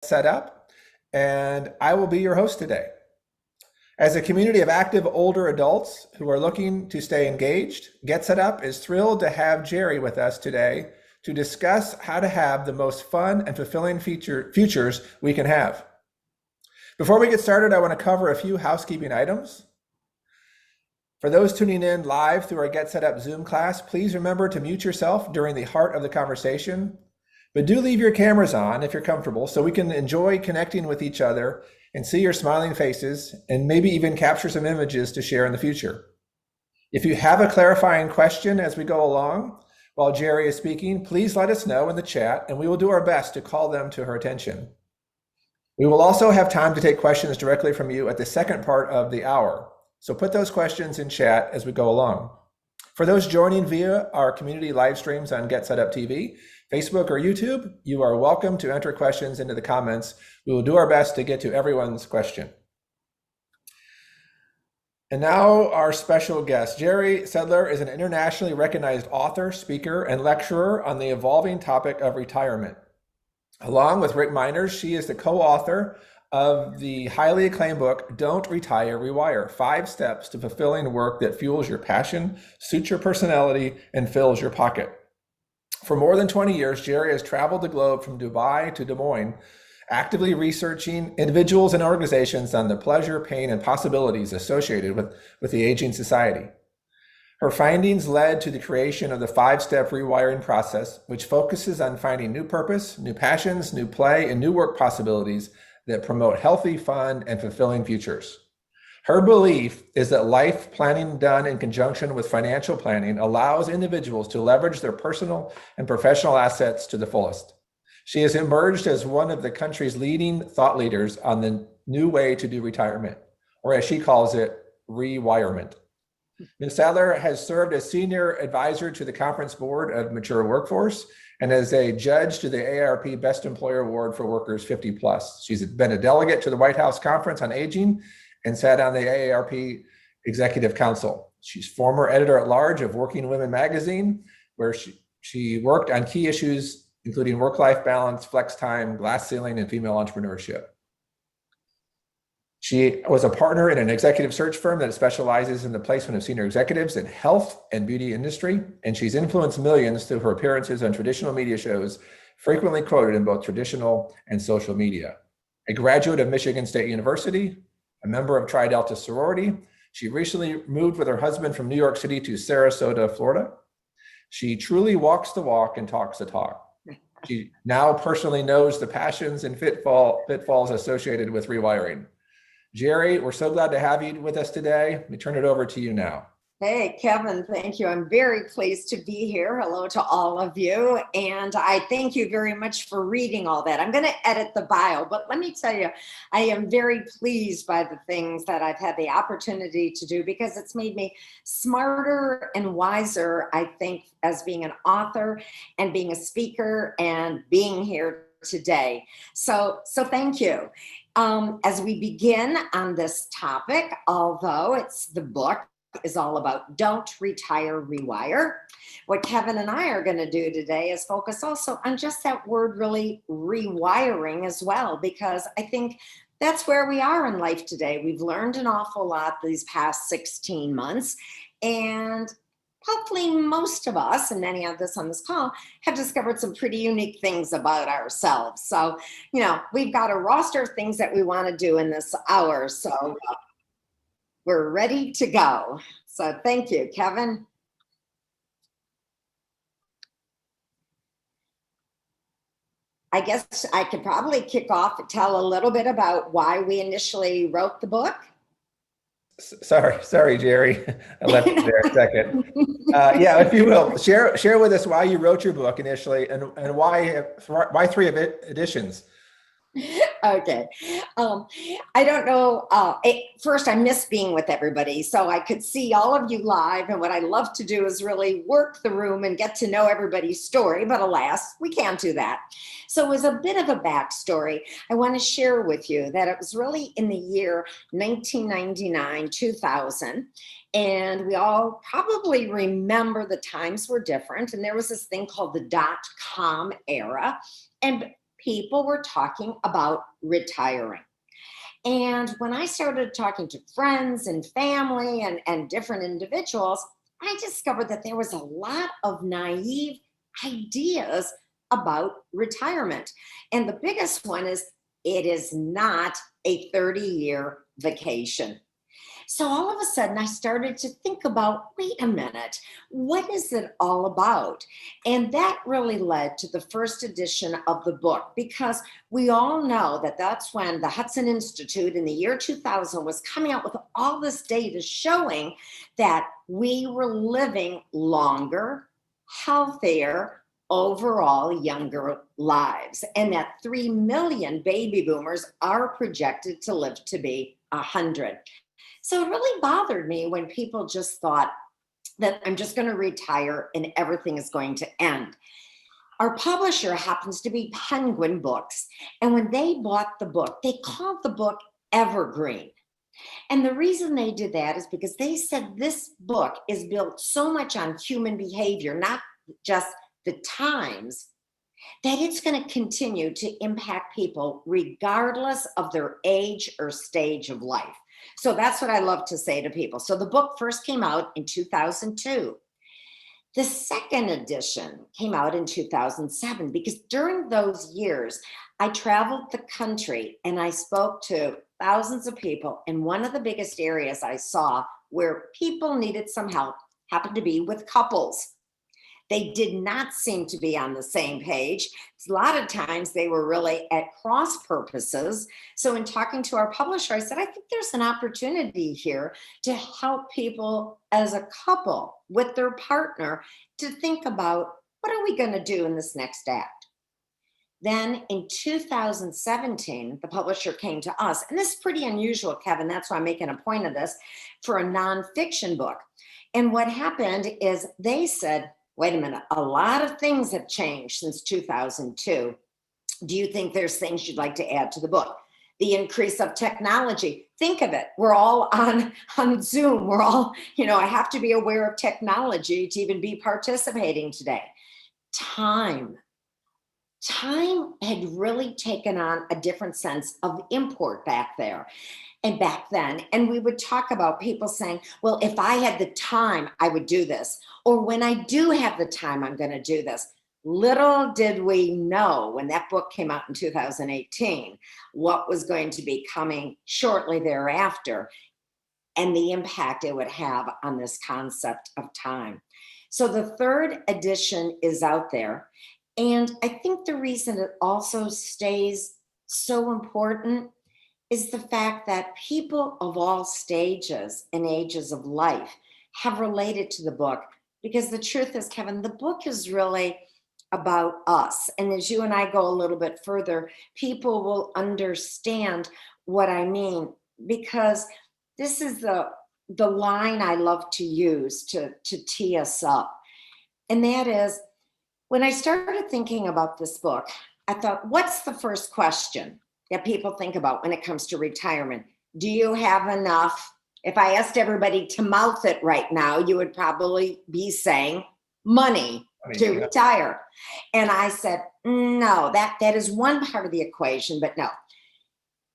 Set Up, and I will be your host today. As a community of active older adults who are looking to stay engaged, Get Set Up is thrilled to have Jeri with us today to discuss how to have the most fun and fulfilling futures we can have. Before we get started, I want to cover a few housekeeping items. For those tuning in live through our Get Set Up Zoom class, please remember to mute yourself during the heart of the conversation. But do leave your cameras on if you're comfortable so we can enjoy connecting with each other and see your smiling faces and maybe even capture some images to share in the future. If you have a clarifying question as we go along while Jeri is speaking, please let us know in the chat and we will do our best to call them to her attention. We will also have time to take questions directly from you at the second part of the hour. So put those questions in chat as we go along. For those joining via our community live streams on Get Set Up TV, Facebook or YouTube, you are welcome to enter questions into the comments. We will do our best to get to everyone's question. And now our special guest. Jeri Sedlar is an internationally recognized author, speaker, and lecturer on the evolving topic of retirement. Along with Rick Miners, she is the co-author of the highly acclaimed book, Don't Retire, Rewire, 5 Steps to Fulfilling Work That Fuels Your Passion, Suits Your Personality, and Fills Your Pocket. For more than 20 years, Jeri has traveled the globe from Dubai to Des Moines, actively researching individuals and organizations on the pleasure, pain, and possibilities associated with the aging society. Her findings led to the creation of the 5-step rewiring process, which focuses on finding new purpose, new passions, new play, and new work possibilities that promote healthy, fun, and fulfilling futures. Her belief is that life planning done in conjunction with financial planning allows individuals to leverage their personal and professional assets to the fullest. She has emerged as one of the country's leading thought leaders on the new way to do retirement, or as she calls it, rewirement. Ms. Sadler has served as senior advisor to the Conference Board of Mature Workforce and as a judge to the AARP Best Employer Award for Workers 50 Plus. She's been a delegate to the White House Conference on Aging and sat on the AARP Executive Council. She's former editor-at-large of Working Women magazine, where she worked on key issues including work-life balance, flex time, glass ceiling, and female entrepreneurship. She was a partner in an executive search firm that specializes in the placement of senior executives in health and beauty industry, and she's influenced millions through her appearances on traditional media shows, frequently quoted in both traditional and social media. A graduate of Michigan State University, a member of Tri Delta sorority, she recently moved with her husband from New York City to Sarasota, Florida. She truly walks the walk and talks the talk. She now personally knows the passions and pitfalls associated with rewiring. Jeri, we're so glad to have you with us today. Let me turn it over to you now. Hey, Kevin, thank you. I'm very pleased to be here. Hello to all of you. And I thank you very much for reading all that. I'm going to edit the bio, but let me tell you, I am very pleased by the things that I've had the opportunity to do because it's made me smarter and wiser, I think, as being an author and being a speaker and being here today. So thank you. As we begin on this topic, although it's the book is all about Don't Retire, Rewire, what Kevin and I are going to do today is focus also on just that word, really, rewiring as well, because I think that's where we are in life today. We've learned an awful lot these past 16 months, and hopefully most of us, and many of us on this call, have discovered some pretty unique things about ourselves. So, we've got a roster of things that we want to do in this hour. So we're ready to go. So thank you, Kevin. I guess I could probably kick off and tell a little bit about why we initially wrote the book. Sorry, Jeri. I left you there a second. Yeah, if you will, share with us why you wrote your book initially and why 3 editions. Okay. I don't know. First, I miss being with everybody. So I could see all of you live. And what I love to do is really work the room and get to know everybody's story. But alas, we can't do that. So it was a bit of a backstory. I want to share with you that it was really in the year 1999, 2000. And we all probably remember the times were different. And there was this thing called the .com era. And people were talking about retiring. And when I started talking to friends and family and different individuals, I discovered that there was a lot of naive ideas about retirement. And the biggest one is it is not a 30-year vacation. So all of a sudden, I started to think about, wait a minute, what is it all about? And that really led to the first edition of the book, because we all know that that's when the Hudson Institute in the year 2000 was coming out with all this data showing that we were living longer, healthier, overall younger lives, and that 3 million baby boomers are projected to live to be 100. So it really bothered me when people just thought that I'm just going to retire and everything is going to end. Our publisher happens to be Penguin Books. And when they bought the book, they called the book Evergreen. And the reason they did that is because they said this book is built so much on human behavior, not just the times, that it's going to continue to impact people regardless of their age or stage of life. So that's what I love to say to people. So the book first came out in 2002. The second edition came out in 2007 because during those years, I traveled the country and I spoke to thousands of people. And one of the biggest areas I saw where people needed some help happened to be with couples. They did not seem to be on the same page. A lot of times they were really at cross purposes. So in talking to our publisher, I said, I think there's an opportunity here to help people as a couple with their partner to think about, what are we going to do in this next act? Then in 2017, the publisher came to us, and this is pretty unusual, Kevin. That's why I'm making a point of this, for a nonfiction book. And what happened is they said, wait a minute, a lot of things have changed since 2002. Do you think there's things you'd like to add to the book? The increase of technology. Think of it. We're all on Zoom. We're all, I have to be aware of technology to even be participating today. Time had really taken on a different sense of import back there. And back then, and we would talk about people saying, well, if I had the time, I would do this. Or when I do have the time, I'm going to do this. Little did we know when that book came out in 2018, what was going to be coming shortly thereafter and the impact it would have on this concept of time. So the third edition is out there. And I think the reason it also stays so important is the fact that people of all stages and ages of life have related to the book. Because the truth is, Kevin, the book is really about us. And as you and I go a little bit further, people will understand what I mean, because this is the line I love to use to tee us up. And that is, when I started thinking about this book, I thought, what's the first question that people think about when it comes to retirement? Do you have enough? If I asked everybody to mouth it right now, you would probably be saying money to retire. And I said, no, that is one part of the equation, but no.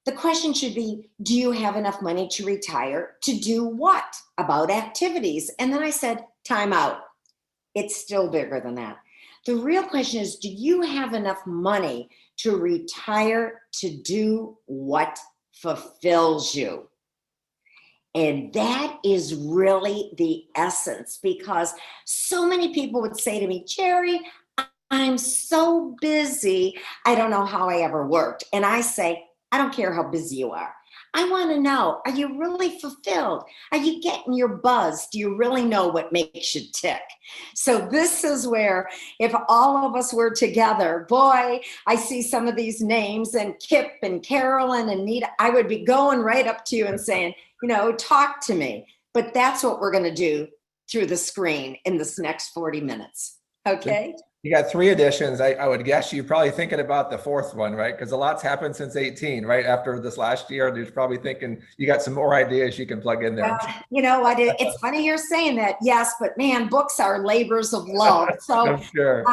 The question should be, do you have enough money to retire? To do what? About activities. And then I said, time out. It's still bigger than that. The real question is, do you have enough money to retire to do what fulfills you? And that is really the essence, because so many people would say to me, Jeri, I'm so busy, I don't know how I ever worked. And I say, I don't care how busy you are. I want to know, are you really fulfilled? Are you getting your buzz? Do you really know what makes you tick? So this is where, if all of us were together, boy, I see some of these names, and Kip and Carolyn and Nita, I would be going right up to you and saying, talk to me. But that's what we're going to do through the screen in this next 40 minutes. Okay? You got 3 editions. I would guess you're probably thinking about the 4th one, right? Because a lot's happened since 18, right? After this last year, you're probably thinking you got some more ideas you can plug in there. You know what? It's funny you're saying that. Yes, but man, books are labors of love. So I'm sure.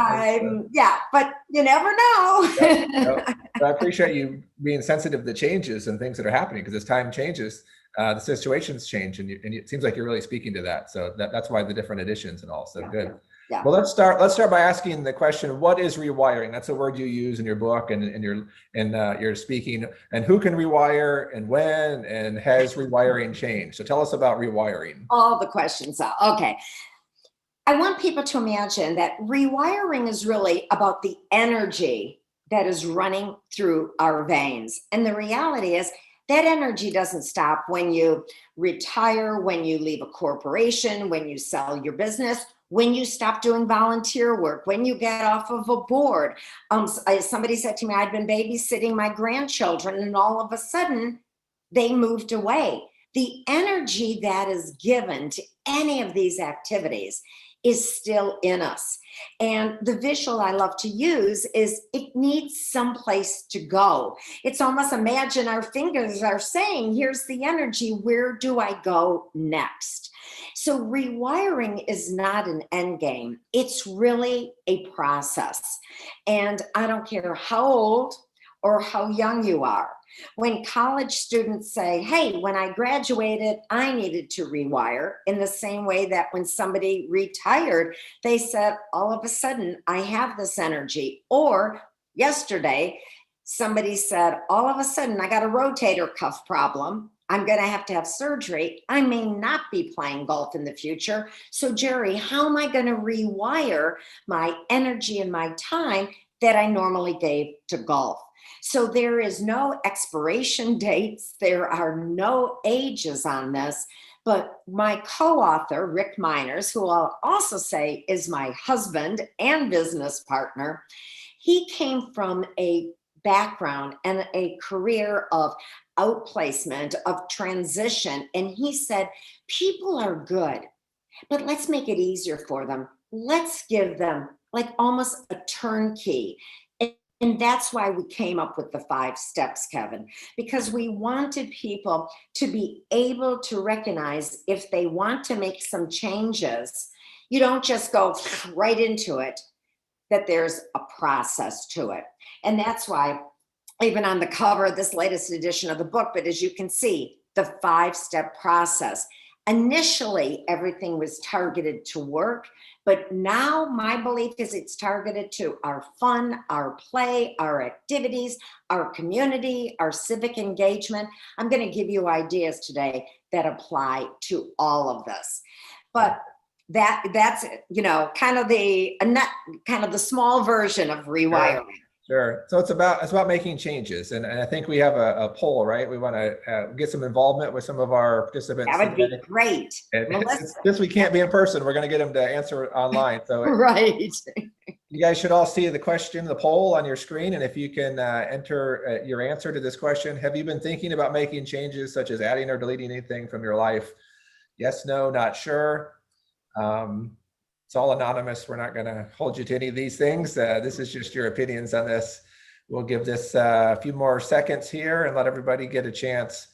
yeah, but you never know. Yep, yep. But I appreciate you being sensitive to changes and things that are happening, because as time changes, the situations change, and it seems like you're really speaking to that. So that's why the different editions and all. So good. Yeah. Well, let's start by asking the question: what is rewiring? That's a word you use in your book and in your speaking. And who can rewire, and when, and has rewiring changed? So tell us about rewiring. All the questions are okay. I want people to imagine that rewiring is really about the energy that is running through our veins. And the reality is that energy doesn't stop when you retire, when you leave a corporation, when you sell your business, when you stop doing volunteer work, when you get off of a board. Somebody said to me, I'd been babysitting my grandchildren, and all of a sudden they moved away. The energy that is given to any of these activities is still in us. And the visual I love to use is it needs someplace to go. It's almost, imagine our fingers are saying, here's the energy, where do I go next? So rewiring is not an end game. It's really a process. And I don't care how old or how young you are. When college students say, hey, when I graduated, I needed to rewire, in the same way that when somebody retired, they said, all of a sudden, I have this energy. Or yesterday, somebody said, all of a sudden, I got a rotator cuff problem. I'm going to have surgery. I may not be playing golf in the future. So, Jeri, how am I going to rewire my energy and my time that I normally gave to golf? So there is no expiration dates. There are no ages on this. But my co-author, Rick Miners, who I'll also say is my husband and business partner, he came from a background and a career of outplacement, of transition. And he said, people are good, but let's make it easier for them. Let's give them like almost a turnkey. And that's why we came up with the 5 steps, Kevin, because we wanted people to be able to recognize if they want to make some changes, you don't just go right into it, that there's a process to it. And that's why even on the cover of this latest edition of the book, but as you can see, the 5-step process. Initially, everything was targeted to work, but now my belief is it's targeted to our fun, our play, our activities, our community, our civic engagement. I'm going to give you ideas today that apply to all of this. But that's kind of the small version of rewiring. Sure. So it's about making changes, and I think we have a poll, right? We want to get some involvement with some of our participants. That would be great. Since we can't be in person, we're going to get them to answer online. So right. You guys should all see the question, the poll on your screen, and if you can enter your answer to this question: have you been thinking about making changes, such as adding or deleting anything from your life? Yes, no, not sure. It's all anonymous. We're not going to hold you to any of these things. This is just your opinions on this. We'll give this a few more seconds here and let everybody get a chance.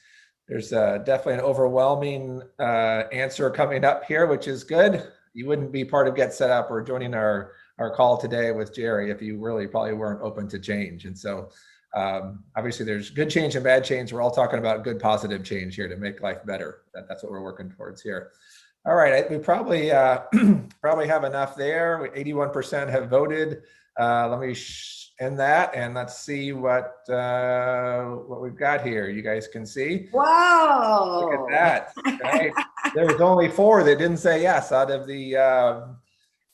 There's definitely an overwhelming answer coming up here, which is good. You wouldn't be part of Get Set Up or joining our call today with Jeri if you really probably weren't open to change. And so obviously there's good change and bad change. We're all talking about good, positive change here to make life better. That's what we're working towards here. All right, we probably have enough there. 81% have voted. Let me end that, and let's see what we've got here. You guys can see. Wow! Look at that. Right? There was only 4 that didn't say yes out of the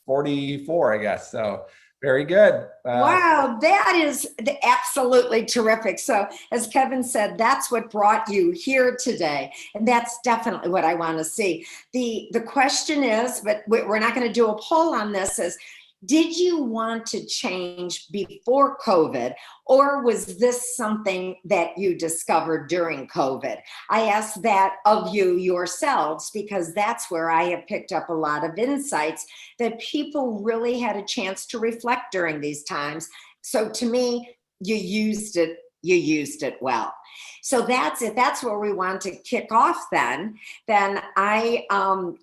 44, I guess. So very good. Wow, that is absolutely terrific. So as Kevin said, that's what brought you here today. And that's definitely what I want to see. The question is, but we're not going to do a poll on this, is Did you want to change before COVID, or was this something that you discovered during COVID? I ask that of you yourselves because that's where I have picked up a lot of insights that people really had a chance to reflect during these times. So to me, you used it well. So that's it. That's where we want to kick off then. Then I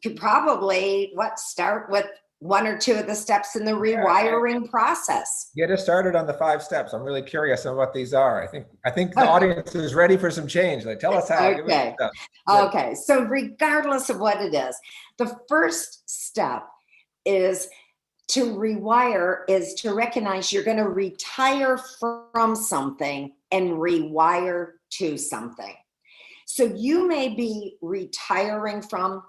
could probably start with one or two of the steps in the rewiring process. Get us started on the 5 steps. I'm really curious on what these are. I think the audience is ready for some change. Like, tell us how. Okay. Okay. So regardless of what it is, the first step is to rewire is to recognize you're going to retire from something and rewire to something. So you may be retiring from a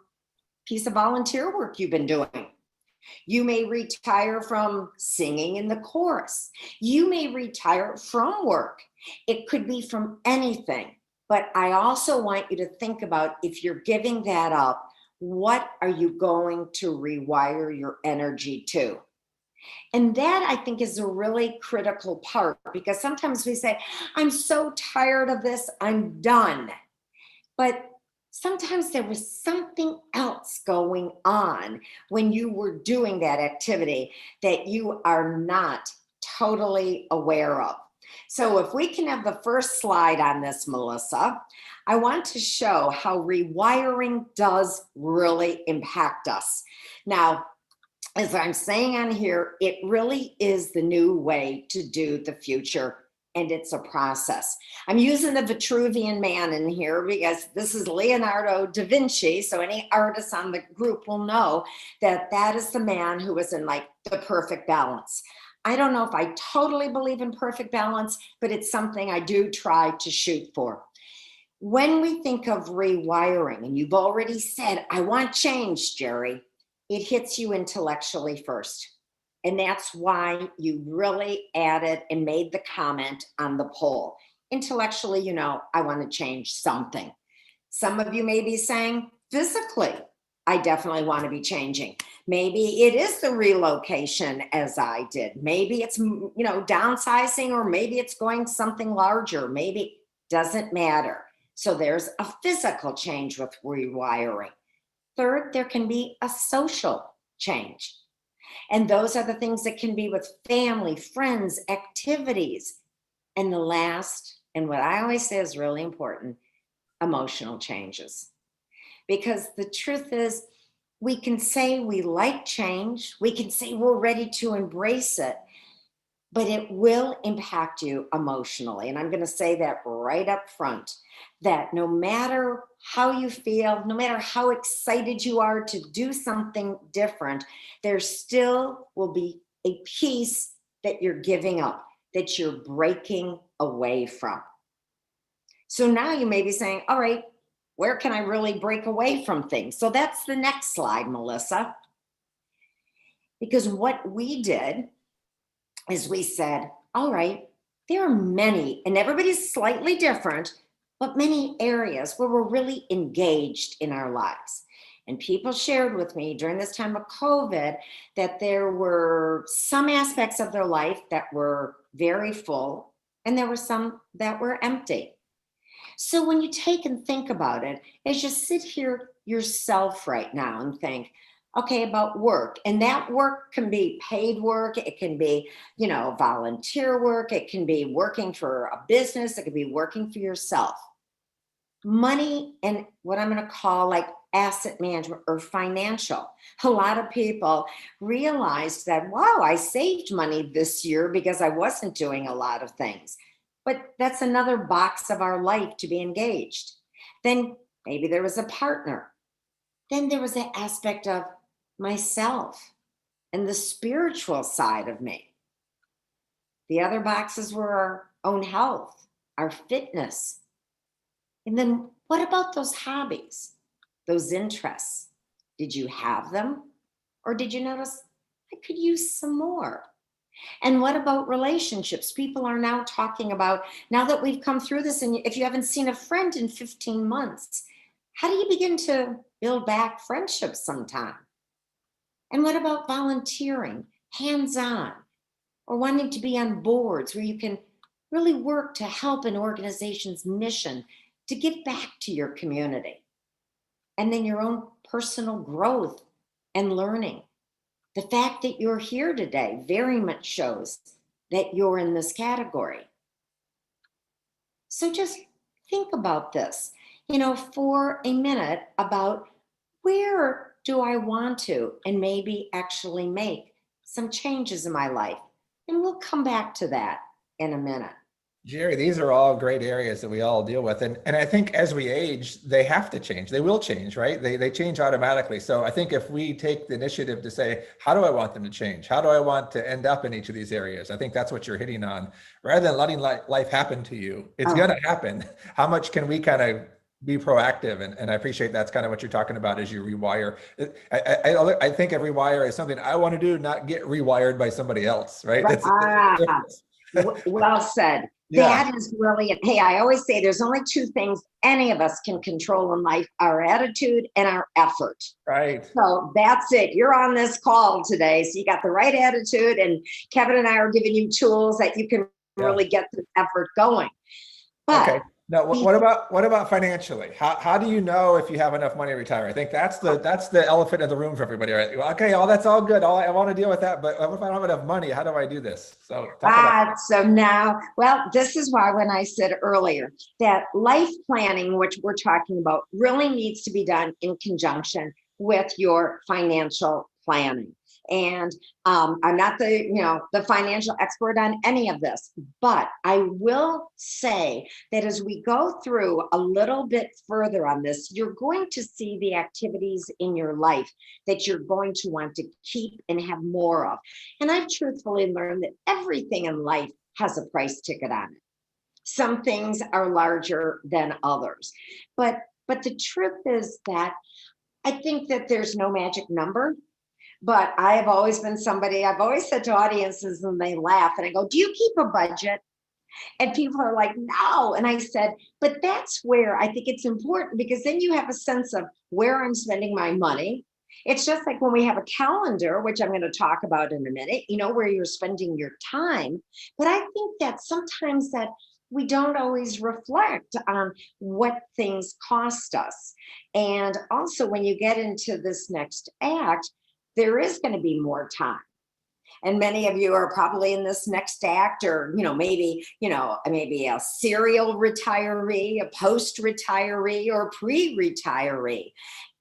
piece of volunteer work you've been doing. You may retire from singing in the chorus. You may retire from work. It could be from anything. But I also want you to think about, if you're giving that up, what are you going to rewire your energy to? And that, I think, is a really critical part, because sometimes we say, I'm so tired of this, I'm done. But sometimes there was something else going on when you were doing that activity that you are not totally aware of. So if we can have the first slide on this, Melissa, I want to show how rewiring does really impact us. Now, as I'm saying on here, it really is the new way to do the future, and it's a process. I'm using the Vitruvian Man in here because this is Leonardo da Vinci. So any artists on the group will know that that is the man who was in like the perfect balance. I don't know if I totally believe in perfect balance, but it's something I do try to shoot for. When we think of rewiring, and you've already said, I want change, Jeri, it hits you intellectually first. And that's why you really added and made the comment on the poll. Intellectually, you know, I want to change something. Some of you may be saying, physically, I definitely want to be changing. Maybe it is the relocation, as I did. Maybe it's, you know, downsizing, or maybe it's going something larger. Maybe doesn't matter. So there's a physical change with rewiring. Third, there can be a social change. And those are the things that can be with family, friends, activities. And the last, and what I always say is really important, emotional changes. Because the truth is, we can say we like change, we can say we're ready to embrace it, but it will impact you emotionally. And I'm going to say that right up front, that no matter how you feel, no matter how excited you are to do something different, there still will be a piece that you're giving up, that you're breaking away from. So now you may be saying, all right, where can I really break away from things? So that's the next slide, Melissa. Because what we did is we said, all right, there are many, and everybody's slightly different, but many areas where we're really engaged in our lives. And people shared with me during this time of COVID that there were some aspects of their life that were very full, and there were some that were empty. So when you take and think about it, as you sit here yourself right now and think, okay, about work, and that work can be paid work, it can be, you know, volunteer work, it can be working for a business, it could be working for yourself. Money and what I'm going to call like asset management or financial. A lot of people realized that, wow, I saved money this year because I wasn't doing a lot of things. But that's another box of our life to be engaged. Then maybe there was a partner. Then there was the aspect of myself and the spiritual side of me. The other boxes were our own health, our fitness. And then what about those hobbies, those interests? Did you have them? Or did you notice, I could use some more? And what about relationships? People are now talking about, now that we've come through this, and if you haven't seen a friend in 15 months, how do you begin to build back friendships sometime? And what about volunteering? hands-on, or wanting to be on boards where you can really work to help an organization's mission to give back to your community. And then your own personal growth and learning. The fact that you're here today very much shows that you're in this category. So just think about this, for a minute about where do I want to and maybe actually make some changes in my life. And we'll come back to that in a minute. Jeri, these are all great areas that we all deal with. And I think as we age, they have to change. They will change, right? They change automatically. So I think if we take the initiative to say, how do I want them to change? How do I want to end up in each of these areas? I think that's what you're hitting on. Rather than letting life happen to you, it's going to happen. How much can we kind of be proactive? And I appreciate that's kind of what you're talking about as you rewire. I think of rewire as something I want to do, not get rewired by somebody else, right? That's well said. Yeah. That is really, hey, I always say there's only two things any of us can control in life, our attitude and our effort. Right. So that's it. You're on this call today. So you got the right attitude, and Kevin and I are giving you tools that you can really get this effort going. But okay. Now, what about financially? How do you know if you have enough money to retire? I think that's the elephant in the room for everybody, right? Okay, that's all good. I want to deal with that, but if I don't have enough money, how do I do this? So so now, this is why when I said earlier that life planning, which we're talking about, really needs to be done in conjunction with your financial planning. And I'm not the financial expert on any of this, but I will say that as we go through a little bit further on this, you're going to see the activities in your life that you're going to want to keep and have more of. And I've truthfully learned that everything in life has a price ticket on it. Some things are larger than others, but the truth is that I think that there's no magic number. But I have always been somebody, I've always said to audiences and they laugh and I go, do you keep a budget? And people are like, no. And I said, but that's where I think it's important, because then you have a sense of where I'm spending my money. It's just like when we have a calendar, which I'm going to talk about in a minute, where you're spending your time. But I think that sometimes that we don't always reflect on what things cost us. And also when you get into this next act, there is going to be more time. And many of you are probably in this next act, or, maybe a serial retiree, a post-retiree, or pre-retiree.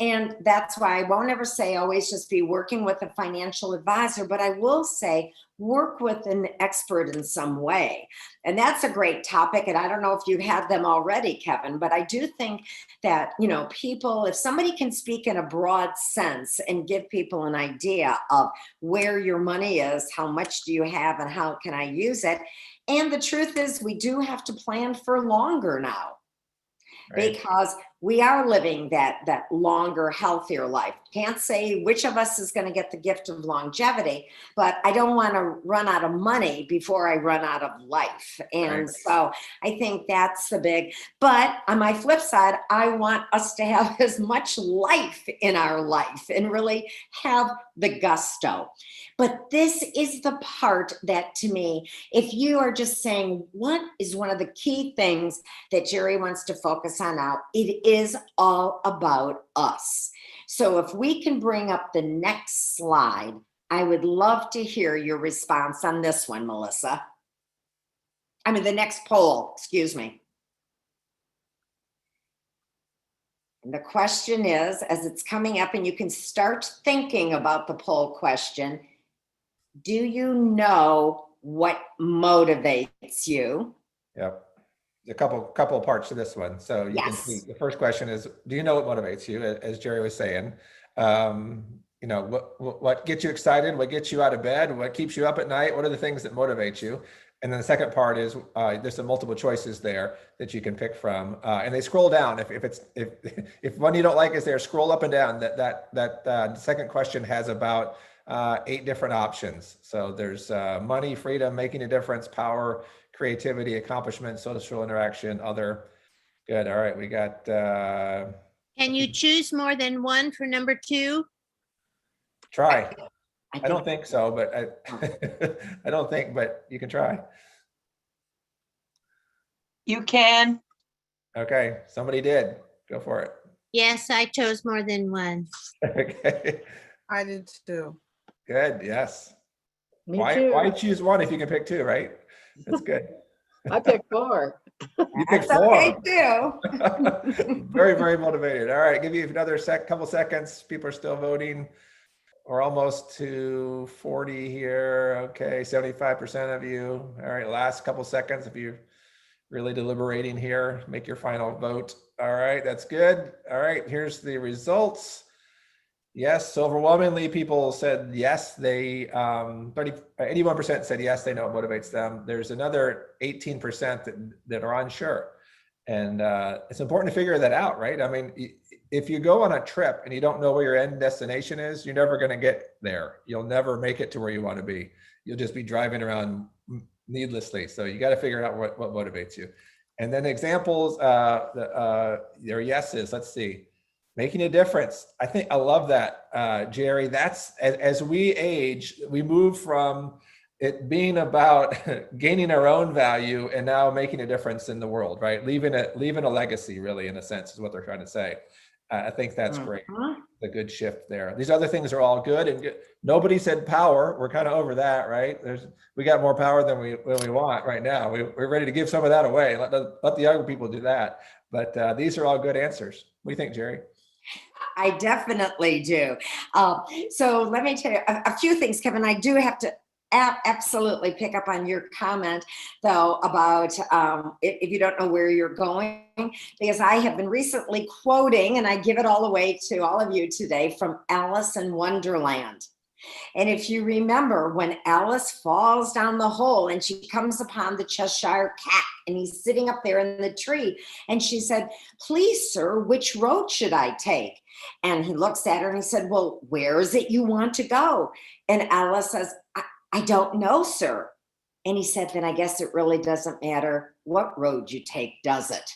And that's why I won't ever say always just be working with a financial advisor, but I will say work with an expert in some way. And that's a great topic. And I don't know if you had them already, Kevin, but I do think that, people, if somebody can speak in a broad sense and give people an idea of where your money is, how much do you have and how can I use it? And the truth is we do have to plan for longer now. Right. Because we are living that longer, healthier life. Can't say which of us is going to get the gift of longevity, but I don't want to run out of money before I run out of life. And so I think that's the big, but on my flip side, I want us to have as much life in our life and really have the gusto. But this is the part that, to me, if you are just saying, what is one of the key things that Jeri wants to focus on now, it is all about us. So if we can bring up the next slide, I would love to hear your response on this one, Melissa. I mean, the next poll, excuse me. And the question is, as it's coming up, and you can start thinking about the poll question, do you know what motivates you? Yep. A couple of parts to this one. So you can see the first question is, do you know what motivates you? As Jeri was saying, what gets you excited? What gets you out of bed? What keeps you up at night? What are the things that motivate you? And then the second part is there's some multiple choices there that you can pick from, and they scroll down. If one you don't like is there, scroll up and down. That second question has about 8 different options. So there's money, freedom, making a difference, power, creativity, accomplishment, social interaction, other. Good. All right. We got. Can you choose more than one for number 2? Try. I don't think so, but I don't think, but you can try. You can. Okay, somebody did. Go for it. Yes, I chose more than one. Okay, I did too. good. Yes. Me Why too. choose one if you can pick two, right? That's good. I picked 4. You picked That's okay four. too. Very, very motivated. All right, give you another couple seconds. People are still voting. We're almost to 40 here. Okay, 75% of you. All right, last couple seconds if you're really deliberating here, make your final vote. All right, that's good. All right, here's the results. Yes, so overwhelmingly people said yes. They 81% said yes, they know it motivates them. There's another 18% that are unsure. And it's important to figure that out, right? I mean, if you go on a trip and you don't know where your end destination is, you're never going to get there. You'll never make it to where you want to be. You'll just be driving around needlessly. So you got to figure out what motivates you. And then examples, their yeses, let's see. Making a difference. I think I love that, Jeri. That's as we age, we move from it being about gaining our own value and now making a difference in the world, right? Leaving a legacy, really, in a sense, is what they're trying to say. I think that's great. A good shift there. These other things are all good and good. Nobody said power. We're kind of over that, right? We got more power than we want right now. We're ready to give some of that away. Let the younger people do that. But these are all good answers. What do you think, Jeri? I definitely do. So let me tell you a few things, Kevin. I do have to absolutely pick up on your comment, though, about if you don't know where you're going, because I have been recently quoting, and I give it all away to all of you today, from Alice in Wonderland. And if you remember, when Alice falls down the hole and she comes upon the Cheshire Cat and he's sitting up there in the tree, and she said, "Please, sir, which road should I take?" And he looks at her and he said, "Well, where is it you want to go?" And Alice says, I don't know, sir." And he said, "Then I guess it really doesn't matter what road you take, does it?"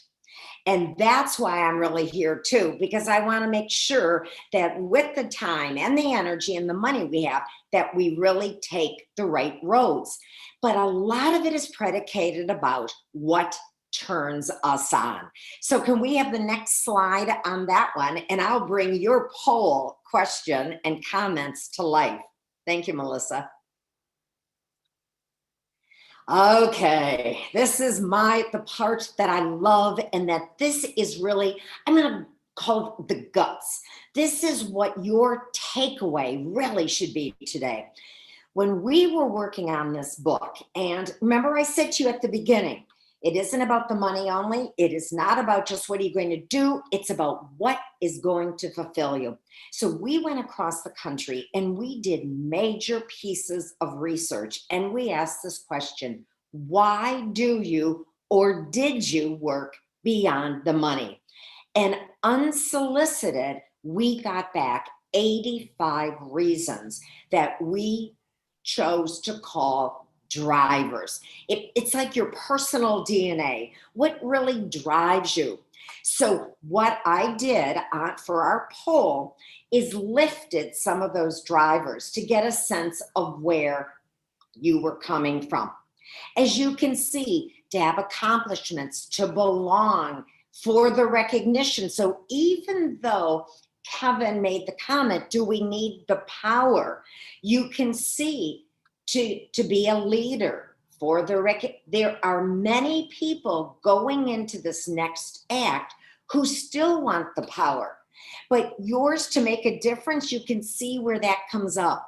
And that's why I'm really here too, because I want to make sure that with the time and the energy and the money we have, that we really take the right roads. But a lot of it is predicated about what turns us on. So can we have the next slide on that one? And I'll bring your poll question and comments to life. Thank you, Melissa. Okay, this is the part that I love, and that this is really, I'm going to call it the guts. This is what your takeaway really should be today. When we were working on this book, and remember I said to you at the beginning, it isn't about the money only. It is not about just what are you going to do. It's about what is going to fulfill you. So we went across the country and we did major pieces of research, and we asked this question: why do you or did you work beyond the money? And unsolicited, we got back 85 reasons that we chose to call drivers. It's like your personal DNA. What really drives you? So what I did for our poll is lifted some of those drivers to get a sense of where you were coming from. As you can see, to have accomplishments, to belong, for the recognition. So even though Kevin made the comment, do we need the power? You can see to be a leader, for there are many people going into this next act who still want the power. But yours to make a difference, you can see where that comes up.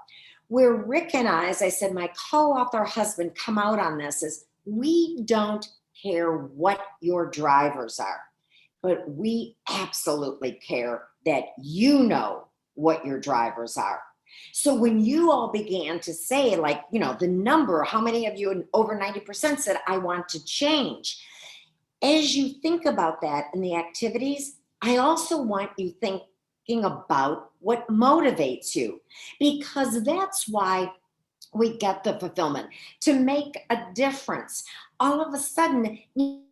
Where Rick and I, as I said, my co-author husband, come out on this is we don't care what your drivers are, but we absolutely care that you know what your drivers are. So when you all began to say, like, the number, how many of you, over 90% said, I want to change. As you think about that in the activities, I also want you thinking about what motivates you, because that's why we get the fulfillment, to make a difference. all of a sudden,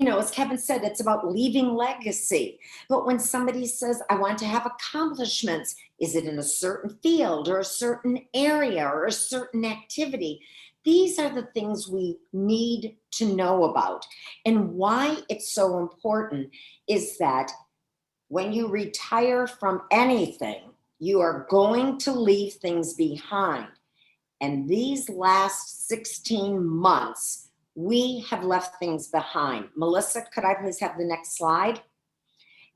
as Kevin said, it's about leaving legacy. But when somebody says, I want to have accomplishments, is it in a certain field or a certain area or a certain activity? These are the things we need to know about. And why it's so important is that when you retire from anything, you are going to leave things behind. And these last 16 months, we have left things behind. Melissa, could I please have the next slide?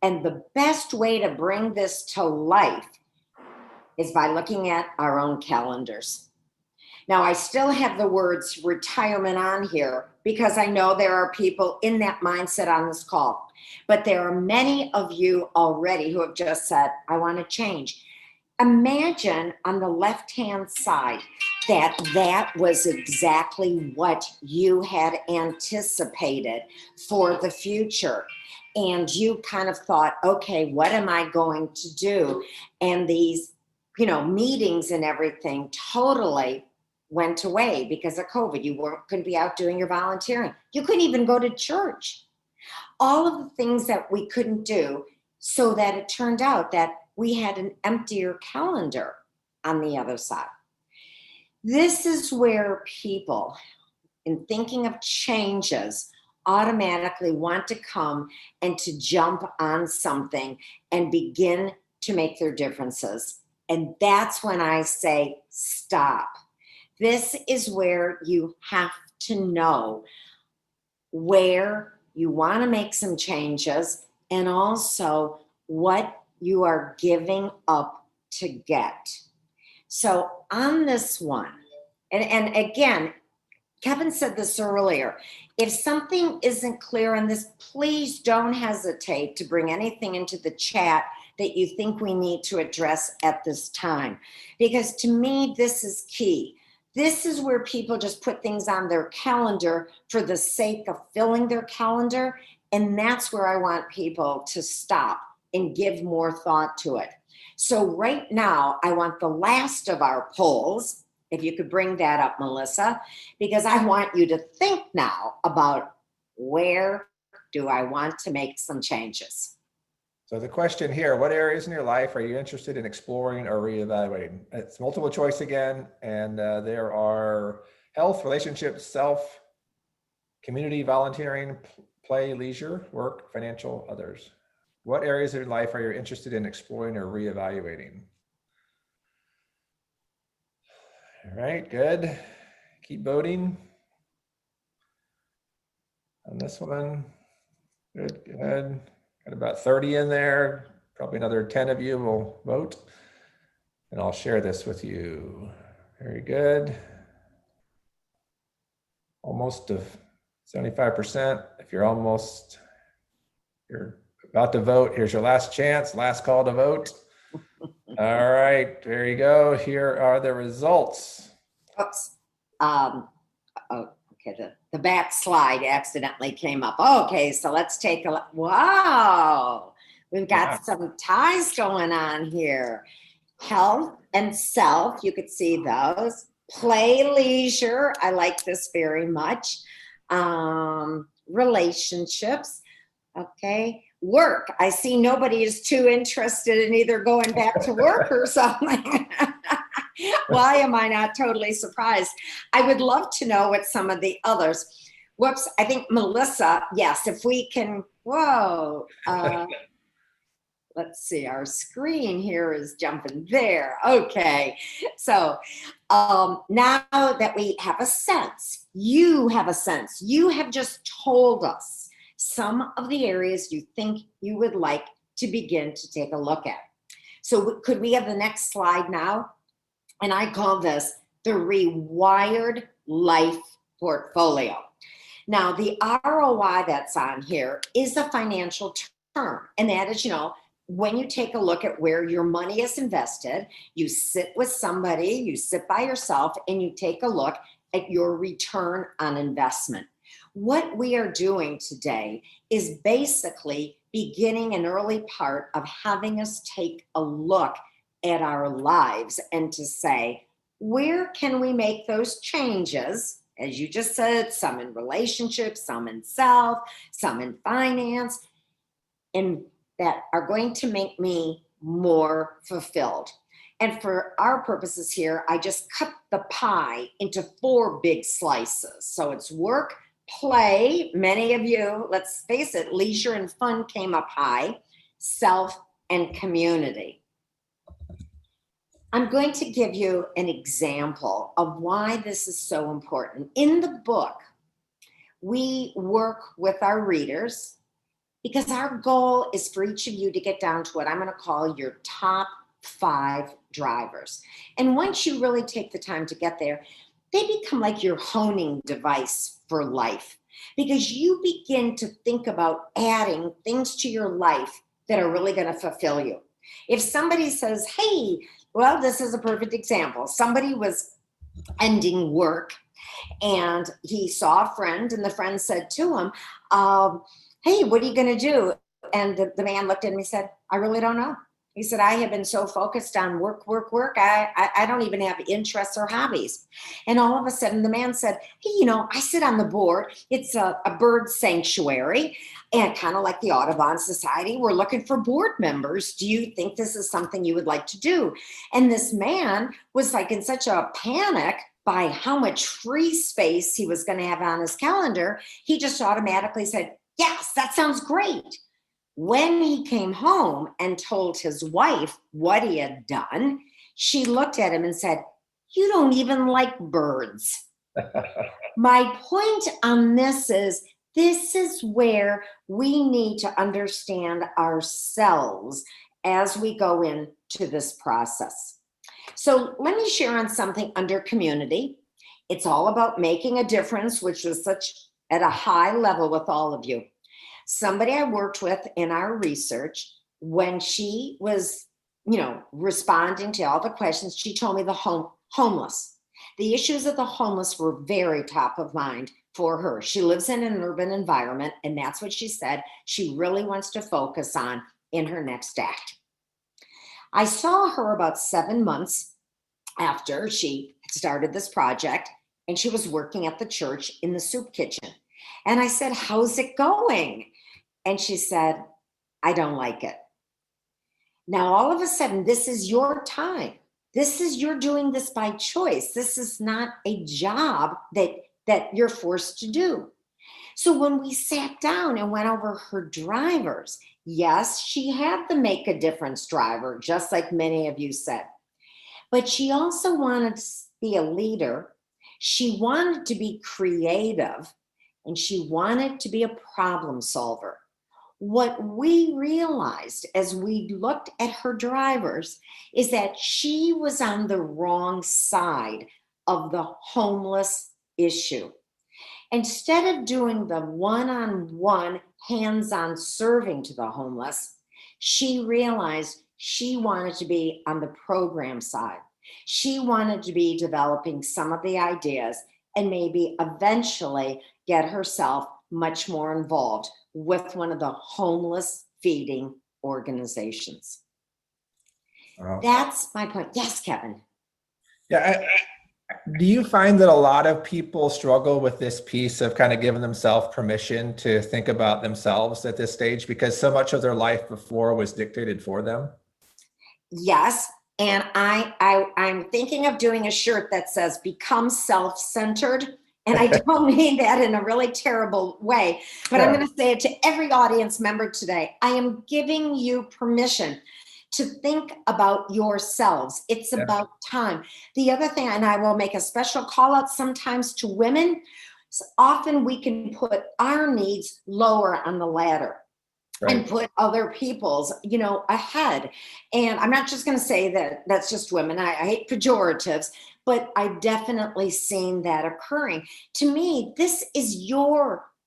And the best way to bring this to life is by looking at our own calendars. Now, I still have the words retirement on here because I know there are people in that mindset on this call, but there are many of you already who have just said, I want to change. Imagine on the left-hand side that was exactly what you had anticipated for the future. And you kind of thought, okay, what am I going to do? And these, meetings and everything totally went away because of COVID. You couldn't be out doing your volunteering. You couldn't even go to church. All of the things that we couldn't do, so that it turned out that we had an emptier calendar on the other side. This is where people, in thinking of changes, automatically want to come and to jump on something and begin to make their differences. And that's when I say, stop. This is where you have to know where you want to make some changes and also what you are giving up to get. So on this one, and again, Kevin said this earlier, if something isn't clear on this, please don't hesitate to bring anything into the chat that you think we need to address at this time. Because to me, this is key. This is where people just put things on their calendar for the sake of filling their calendar. And that's where I want people to stop and give more thought to it. So right now, I want the last of our polls, if you could bring that up, Melissa, because I want you to think now about where do I want to make some changes? So the question here, what areas in your life are you interested in exploring or reevaluating? It's multiple choice again, and there are health, relationships, self, community, volunteering, play, leisure, work, financial, others. What areas of your life are you interested in exploring or reevaluating? All right, good. Keep voting on this one. Good, good. Got about 30 in there. Probably another 10 of you will vote. And I'll share this with you. Very good. Almost to 75%. If you're about to vote, here's your last chance, last call to vote. All right, there you go. Here are the results. Oops. Okay, the back slide accidentally came up. Okay, so let's take a look. Wow, we've got some ties going on here. Health and self, you could see those. Play, leisure, I like this very much. Relationships, okay. Work, I see nobody is too interested in either going back to work or something. Why am I not totally surprised? I would love to know what some of the others. Whoops, I think Melissa, yes, if we can, whoa. Let's see, our screen here is jumping there. Okay, so now that we have a sense, you have just told us some of the areas you think you would like to begin to take a look at. So could we have the next slide now? And I call this the Rewired Life Portfolio. Now, the ROI that's on here is a financial term, and that is, when you take a look at where your money is invested, you sit with somebody, you sit by yourself, and you take a look at your return on investment. What we are doing today is basically beginning an early part of having us take a look at our lives and to say, where can we make those changes? as you just said, some in relationships, some in self, some in finance, and that are going to make me more fulfilled. And for our purposes here, I just cut the pie into 4 big slices. So it's work, play, many of you, let's face it, leisure and fun came up high, self, and community. I'm going to give you an example of why this is so important. In the book, we work with our readers because our goal is for each of you to get down to what I'm going to call your top 5 drivers. And once you really take the time to get there, they become like your honing device for life, because you begin to think about adding things to your life that are really going to fulfill you. If somebody says, hey, well, this is a perfect example. Somebody was ending work and he saw a friend, and the friend said to him, hey, what are you going to do? And the man looked at him and said, I really don't know. He said, I have been so focused on work. I don't even have interests or hobbies. And all of a sudden the man said, hey, I sit on the board. It's a bird sanctuary, and kind of like the Audubon Society. We're looking for board members. Do you think this is something you would like to do? And this man was like in such a panic by how much free space he was going to have on his calendar. He just automatically said, yes, that sounds great. When he came home and told his wife what he had done, she looked at him and said, you don't even like birds. My point on this is where we need to understand ourselves as we go into this process. So let me share on something under community. It's all about making a difference, which was such at a high level with all of you. Somebody I worked with in our research, when she was, responding to all the questions, she told me the homeless. The issues of the homeless were very top of mind for her. She lives in an urban environment, and that's what she said she really wants to focus on in her next act. I saw her about 7 months after she started this project, and she was working at the church in the soup kitchen. And I said, how's it going? And she said, I don't like it. Now, all of a sudden, this is your time. You're doing this by choice. This is not a job that you're forced to do. So when we sat down and went over her drivers, yes, she had the make a difference driver, just like many of you said. But she also wanted to be a leader. She wanted to be creative, and she wanted to be a problem solver. What we realized as we looked at her drivers is that she was on the wrong side of the homeless issue. Instead of doing the one-on-one hands-on serving to the homeless, she realized she wanted to be on the program side. She wanted to be developing some of the ideas and maybe eventually get herself much more involved with one of the homeless feeding organizations. Wow. That's my point. Yes, Kevin. Yeah. Do you find that a lot of people struggle with this piece of kind of giving themselves permission to think about themselves at this stage, because so much of their life before was dictated for them? Yes. And I'm thinking of doing a shirt that says become self-centered. And I don't mean that in a really terrible way, but I'm going to say it to every audience member today. I am giving you permission to think about yourselves. It's about time. The other thing, and I will make a special call out sometimes to women, often we can put our needs lower on the ladder. Right. And put other people's, ahead. And I'm not just going to say that that's just women. I hate pejoratives, but I've definitely seen that occurring. To me, this is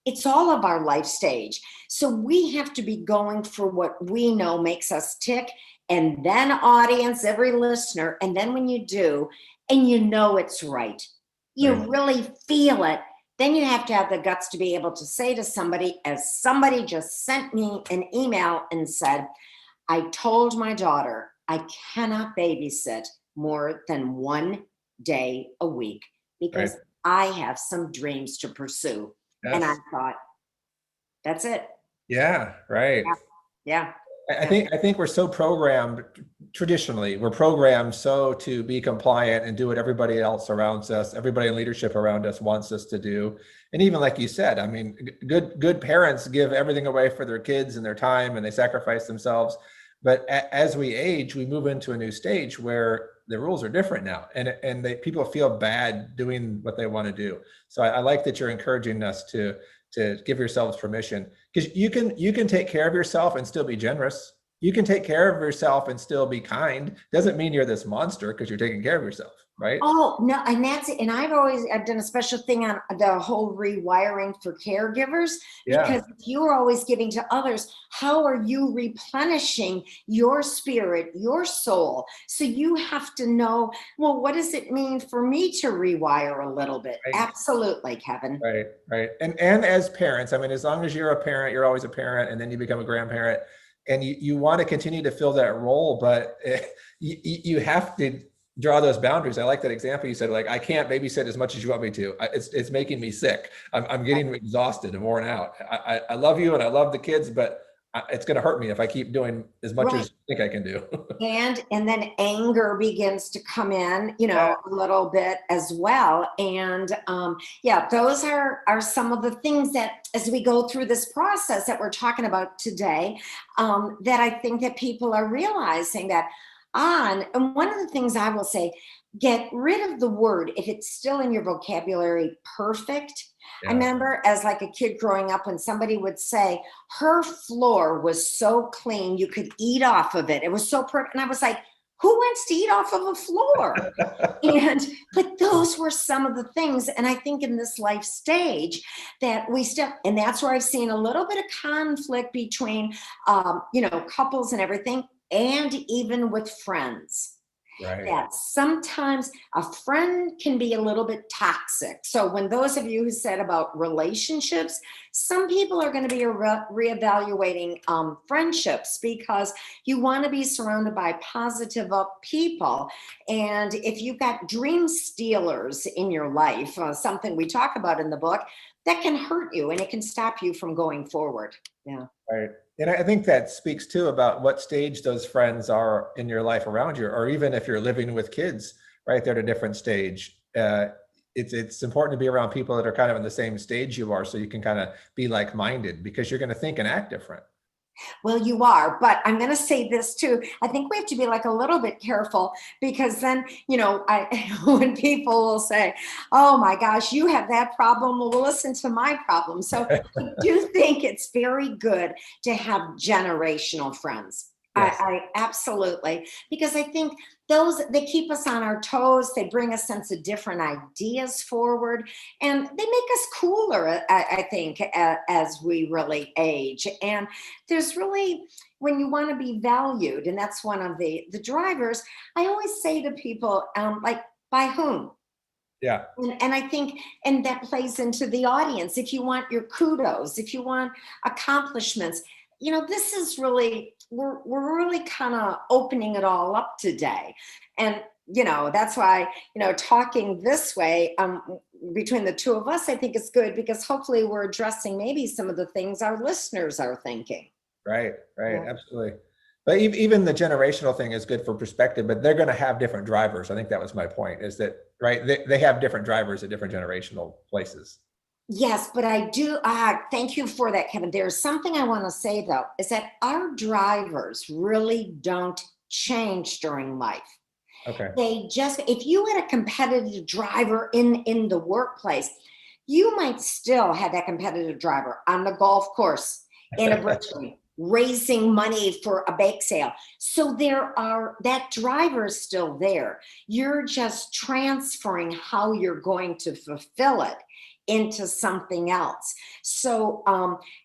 it's all of our life stage. So we have to be going for what we know makes us tick. And then audience, every listener. And then when you do, and it's right, you really feel it. Then you have to have the guts to be able to say to somebody, as somebody just sent me an email and said, I told my daughter I cannot babysit more than 1 day a week because I have some dreams to pursue. And I Yes. thought, that's it. Yeah, right. Yeah. I think we're so programmed traditionally, we're programmed so to be compliant and do what everybody else around us, everybody in leadership around us wants us to do. And even like you said, I mean, good parents give everything away for their kids and their time and they sacrifice themselves. But as we age, we move into a new stage where the rules are different now and people feel bad doing what they want to do. So I like that you're encouraging us to give yourselves permission, because you can take care of yourself and still be generous. You can take care of yourself and still be kind. Doesn't mean you're this monster because you're taking care of yourself, right? Oh, no, and that's it. And I've done a special thing on the whole rewiring for caregivers, Yeah, because if you're always giving to others, how are you replenishing your spirit, your soul? So you have to know, well, what does it mean for me to rewire a little bit? right, Absolutely, Kevin. right. And as parents, I mean, as long as you're a parent, you're always a parent, and then you become a grandparent, and you want to continue to fill that role, but you have to draw those boundaries. I like that example you said, like, I can't babysit as much as you want me to. It's making me sick. I'm getting exhausted and worn out. I love you and I love the kids, but it's going to hurt me if I keep doing as much as you think I can do. And then anger begins to come in, Yeah. a little bit as well. And yeah, those are some of the things that, as we go through this process that we're talking about today, that I think that people are realizing that and one of the things I will say, get rid of the word, if it's still in your vocabulary, perfect. I Yeah. remember as like a kid growing up when somebody would say, her floor was so clean, you could eat off of it. It was so perfect. And I was like, who wants to eat off of a floor? But those were some of the things. And I think in this life stage that we still, and that's where I've seen a little bit of conflict between, couples and everything, and even with friends. Right. That sometimes a friend can be a little bit toxic. So when those of you who said about relationships, some people are going to be reevaluating friendships, because you want to be surrounded by positive up people. And if you've got dream stealers in your life, something we talk about in the book, that can hurt you and it can stop you from going forward. Yeah. Right. And I think that speaks too about what stage those friends are in your life around you, or even if you're living with kids, right? They're at a different stage. It's important to be around people that are kind of in the same stage you are, so you can kind of be like-minded, because you're going to think and act different. Well, you are, but I'm going to say this too. I think we have to be like a little bit careful, because then, when people will say, oh my gosh, you have that problem, well, we'll listen to my problem. So I do think it's very good to have generational friends. Yes. I absolutely, because I think they keep us on our toes. They bring a sense of different ideas forward, and they make us cooler, I think, as we really age. And there's really, when you want to be valued, and that's one of the drivers, I always say to people, like, by whom? Yeah. And I think, and that plays into the audience. If you want your kudos, if you want accomplishments, this is really, we're really kind of opening it all up today. And, that's why, talking this way between the two of us, I think is good, because hopefully we're addressing maybe some of the things our listeners are thinking. Right. Yeah. Absolutely. But even the generational thing is good for perspective, but they're going to have different drivers. I think that was my point, is that, right, they have different drivers at different generational places. Yes, but I do. Thank you for that, Kevin. There's something I want to say, though, is that our drivers really don't change during life. Okay. They just, if you had a competitive driver in the workplace, you might still have that competitive driver on the golf course, in a bridge, raising money for a bake sale. So that driver is still there. You're just transferring how you're going to fulfill it into something else. So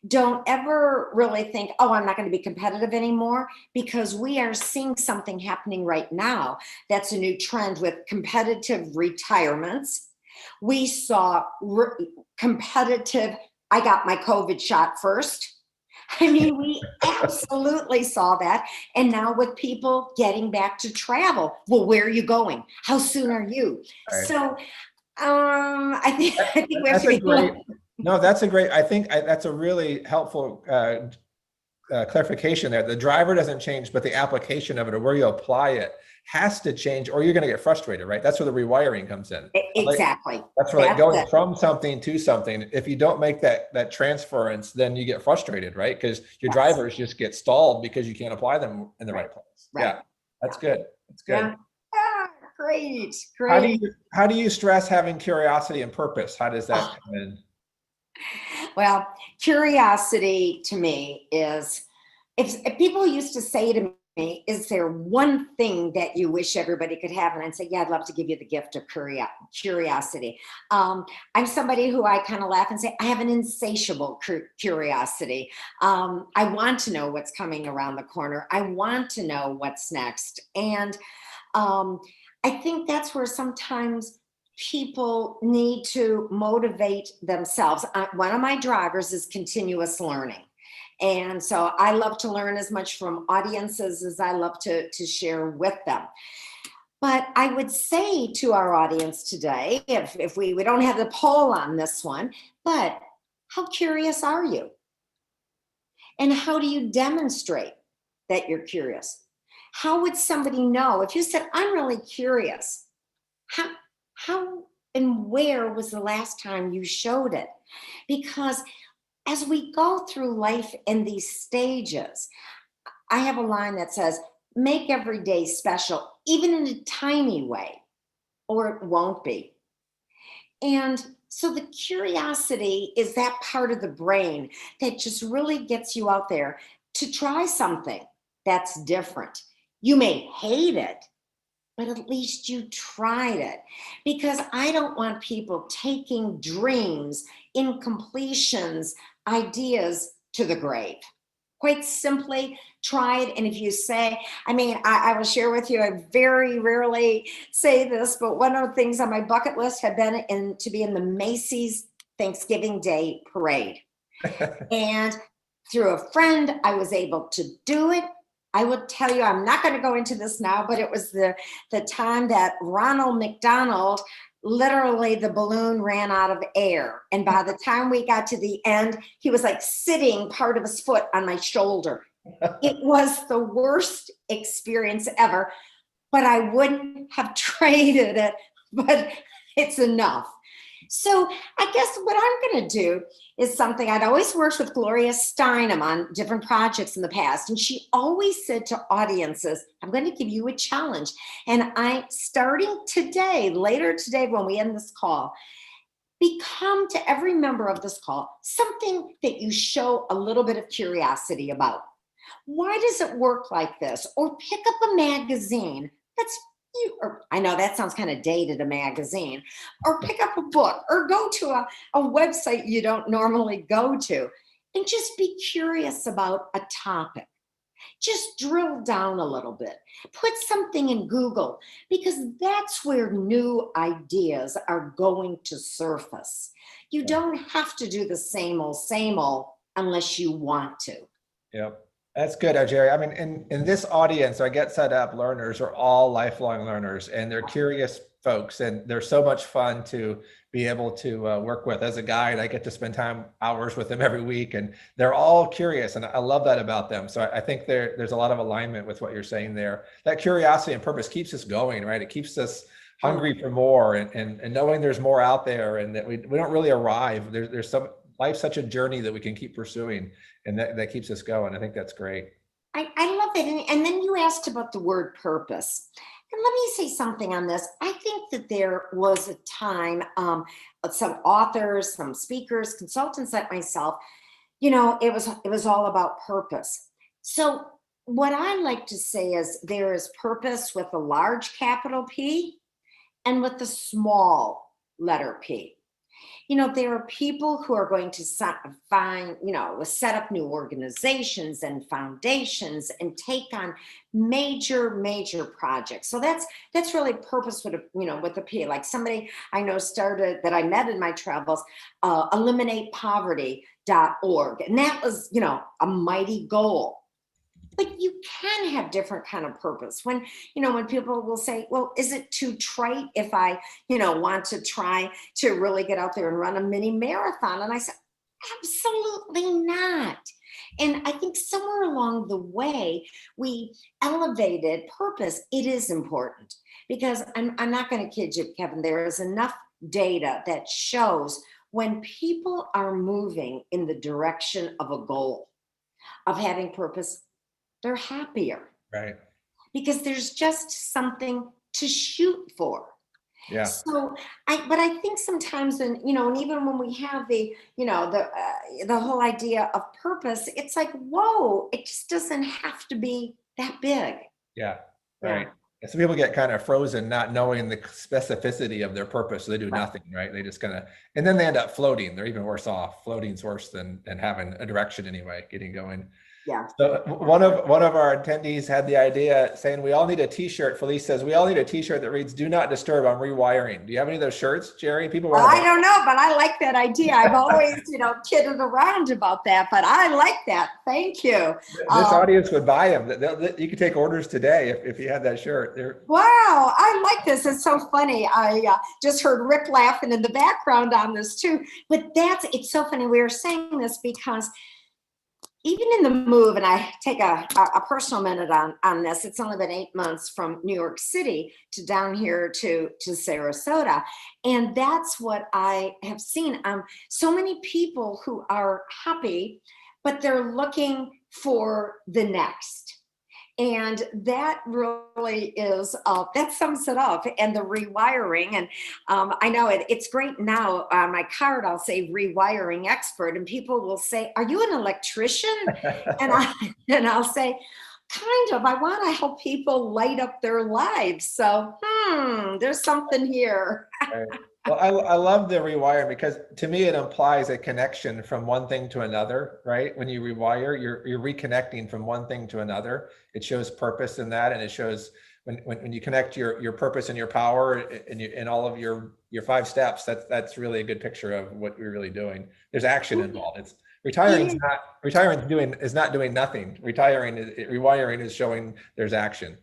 don't ever really think, oh, I'm not going to be competitive anymore, because we are seeing something happening right now that's a new trend with competitive retirements. We saw competitive, I got my COVID shot first. I mean, we absolutely saw that. And now with people getting back to travel, well, where are you going? How soon are you? Right. So I think we have That's to a be. great, no, that's a great, I think that's a really helpful clarification there. The driver doesn't change, but the application of it or where you apply it has to change, or you're going to get frustrated, right? That's where the rewiring comes in. Exactly. That's where like That's going it. from something to something. If you don't make that transference, then you get frustrated, right? Because your Yes. drivers just get stalled because you can't apply them in the right place. Right. Yeah, that's good. That's good. Yeah. Ah, great. How do you stress having curiosity and purpose? How does that come in? Well, curiosity to me is, if people used to say to me, is there one thing that you wish everybody could have? And I'd say, yeah, I'd love to give you the gift of curiosity. I'm somebody who I kind of laugh and say, I have an insatiable curiosity. I want to know what's coming around the corner. I want to know what's next. And I think that's where sometimes people need to motivate themselves. One of my drivers is continuous learning. And so I love to learn as much from audiences as I love to share with them. But I would say to our audience today, if we don't have the poll on this one, but how curious are you? And how do you demonstrate that you're curious? How would somebody know if you said, I'm really curious? How and where was the last time you showed it? Because as we go through life in these stages, I have a line that says, make every day special, even in a tiny way, or it won't be. And so the curiosity is that part of the brain that just really gets you out there to try something that's different. You may hate it, but at least you tried it. Because I don't want people taking dreams, incompletions, ideas to the grave. Quite simply, try it. And if you say, I will share with you, I very rarely say this, but one of the things on my bucket list had been to be in the Macy's Thanksgiving Day Parade. And through a friend, I was able to do it. I will tell you, I'm not going to go into this now, but it was the time that Ronald McDonald, literally the balloon ran out of air. And by the time we got to the end, he was like sitting part of his foot on my shoulder. It was the worst experience ever, but I wouldn't have traded it, but it's enough. So I guess what I'm going to do is something I'd always worked with Gloria Steinem on different projects in the past. And she always said to audiences, I'm going to give you a challenge. And starting today, later today, when we end this call, become to every member of this call something that you show a little bit of curiosity about. Why does it work like this? Or pick up a magazine that's or I know that sounds kind of dated, a magazine, or pick up a book, or go to a website you don't normally go to, and just be curious about a topic. Just drill down a little bit. Put something in Google, because that's where new ideas are going to surface. You don't have to do the same old unless you want to. Yep. That's good, Jeri. I mean, in this audience, our Get Set Up learners are all lifelong learners, and they're curious folks, and they're so much fun to be able to work with. As a guide, I get to spend hours with them every week, and they're all curious, and I love that about them. So I think there's a lot of alignment with what you're saying there. That curiosity and purpose keeps us going, right? It keeps us hungry for more, and knowing there's more out there, and that we don't really arrive. Life's such a journey that we can keep pursuing, and that keeps us going. I think that's great. I love it. And then you asked about the word purpose. And let me say something on this. I think that there was a time, some authors, some speakers, consultants like myself, it was all about purpose. So what I like to say is there is purpose with a large capital P and with the small letter P. There are people who are going to set up new organizations and foundations and take on major projects. So that's really purpose with a P. Like somebody I know started that I met in my travels, eliminatepoverty.org. And that was, a mighty goal. but you can have different kind of purpose. When, when people will say, well, is it too trite if I, want to try to really get out there and run a mini marathon? And I said, absolutely not. And I think somewhere along the way, we elevated purpose. It is important because I'm not going to kid you, Kevin, there is enough data that shows when people are moving in the direction of a goal, of having purpose, they're happier Right. because there's just something to shoot for. Yeah. So but I think sometimes, and even when we have the whole idea of purpose, it's like, whoa, it just doesn't have to be that big. Yeah. Right. Yeah. So people get kind of frozen, not knowing the specificity of their purpose. So they do nothing, right? They just kind of, and then they end up floating. They're even worse off. Floating's worse than having a direction anyway, getting going. Yeah. So one of our attendees had the idea saying we all need a t-shirt. Felice says we all need a t-shirt that reads "Do not disturb, I'm rewiring." Do you have any of those shirts, Jeri? People wear I don't know, but I like that idea. I've always, kidded around about that, but I like that. Thank you. This audience would buy them. You could take orders today if you had that shirt. Wow, I like this. It's so funny. I just heard Rick laughing in the background on this too. But it's so funny. We were saying this because even in the move, and I take a personal minute on this, it's only been 8 months from New York City to down here to Sarasota. And that's what I have seen. So many people who are happy, but they're looking for the next. And that really is, that sums it up. And the rewiring, and I know it's great now. On my card, I'll say rewiring expert, and people will say, "Are you an electrician?" and I'll say, "Kind of. I want to help people light up their lives." So, there's something here. Right. Well, I love the rewiring because to me it implies a connection from one thing to another, right? When you rewire, you're reconnecting from one thing to another. It shows purpose in that, and it shows when you connect your purpose and your power and all of your 5 steps. That's really a good picture of what we're really doing. There's action involved. It's retiring is not doing nothing. Rewiring is showing there's action.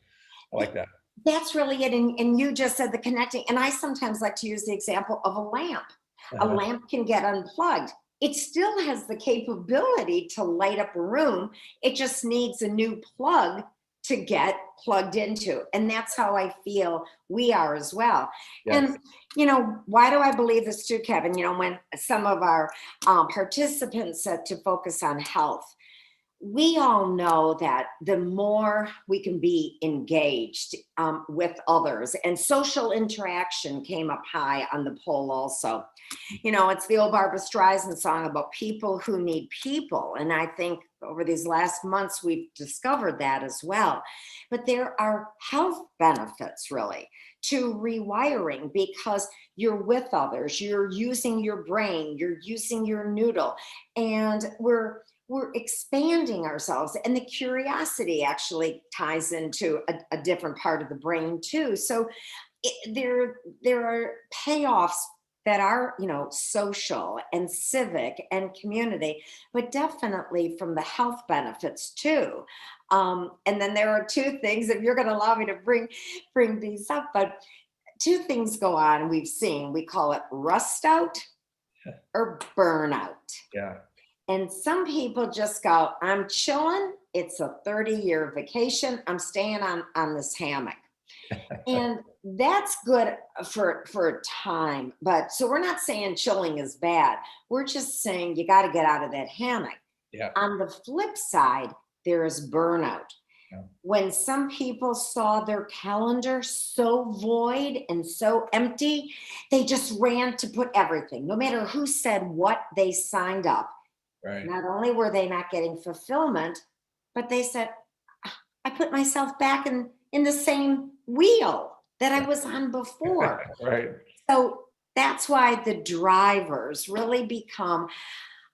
I like that. That's really it. And you just said the connecting. And I sometimes like to use the example of a lamp. A lamp can get unplugged. It still has the capability to light up a room. It just needs a new plug to get plugged into. And that's how I feel we are as well. Yes. And, why do I believe this too, Kevin? When some of our participants said to focus on health, we all know that the more we can be engaged with others, and social interaction came up high on the poll also. It's the old Barbara Streisand song about people who need people. And I think over these last months, we've discovered that as well. But there are health benefits really to rewiring because you're with others, you're using your brain, you're using your noodle, and we're expanding ourselves, and the curiosity actually ties into a different part of the brain too. So there are payoffs that are, social and civic and community, but definitely from the health benefits too. And then there are 2 things, if you're going to allow me to bring these up, but 2 things go on. We've seen, we call it rust out or burnout. Yeah. And some people just go, I'm chilling. It's a 30-year vacation. I'm staying on this hammock. And that's good for a time. But so we're not saying chilling is bad. We're just saying you got to get out of that hammock. Yeah. On the flip side, there is burnout. Yeah. When some people saw their calendar so void and so empty, they just ran to put everything, no matter who said what, they signed up. Right. Not only were they not getting fulfillment, but they said, I put myself back in the same wheel that I was on before. Right. So that's why the drivers really become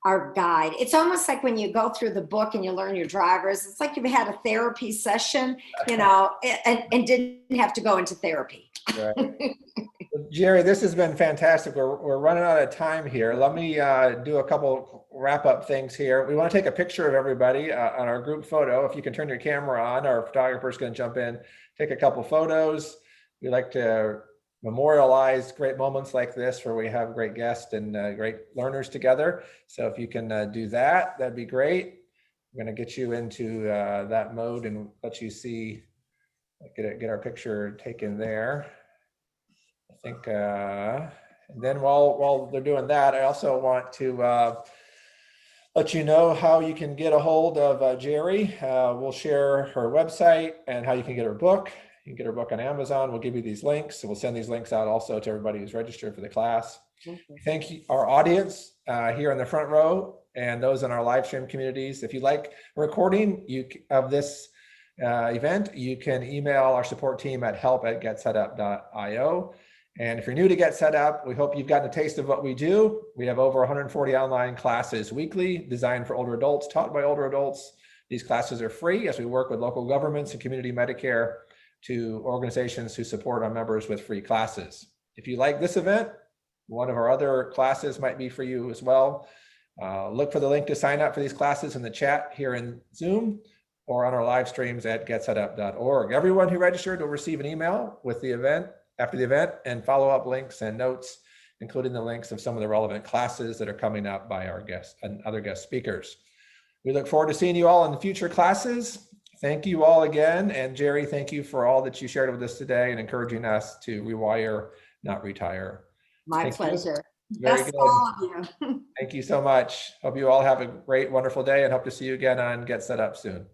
our guide. It's almost like when you go through the book and you learn your drivers, it's like you've had a therapy session, and didn't have to go into therapy. Right. Jeri, this has been fantastic. We're running out of time here. Let me do a couple wrap up things here. We want to take a picture of everybody on our group photo. If you can turn your camera on, our photographer's going to jump in, take a couple photos. We like to memorialize great moments like this where we have great guests and great learners together. So if you can do that, that'd be great. I'm going to get you into that mode and let you see, get our picture taken there. I think, and then while they're doing that, I also want to let you know how you can get a hold of Jeri. We'll share her website and how you can get her book. You can get her book on Amazon. We'll give you these links. So we'll send these links out also to everybody who's registered for the class. Thank you, our audience here in the front row and those in our live stream communities. If you like a recording of this event, you can email our support team at help@getsetup.io. And if you're new to Get Set Up, we hope you've gotten a taste of what we do. We have over 140 online classes weekly designed for older adults, taught by older adults. These classes are free as we work with local governments and community Medicare to organizations who support our members with free classes. If you like this event, one of our other classes might be for you as well. Look for the link to sign up for these classes in the chat here in Zoom or on our live streams at getsetup.org. Everyone who registered will receive an email with the event, after the event, and follow-up links and notes, including the links of some of the relevant classes that are coming up by our guests and other guest speakers. We look forward to seeing you all in the future classes. Thank you all again. And Jeri, thank you for all that you shared with us today and encouraging us to rewire, not retire. My pleasure. Very Best good. all of you. Thank you so much. Hope you all have a great, wonderful day and hope to see you again on Get Set Up soon.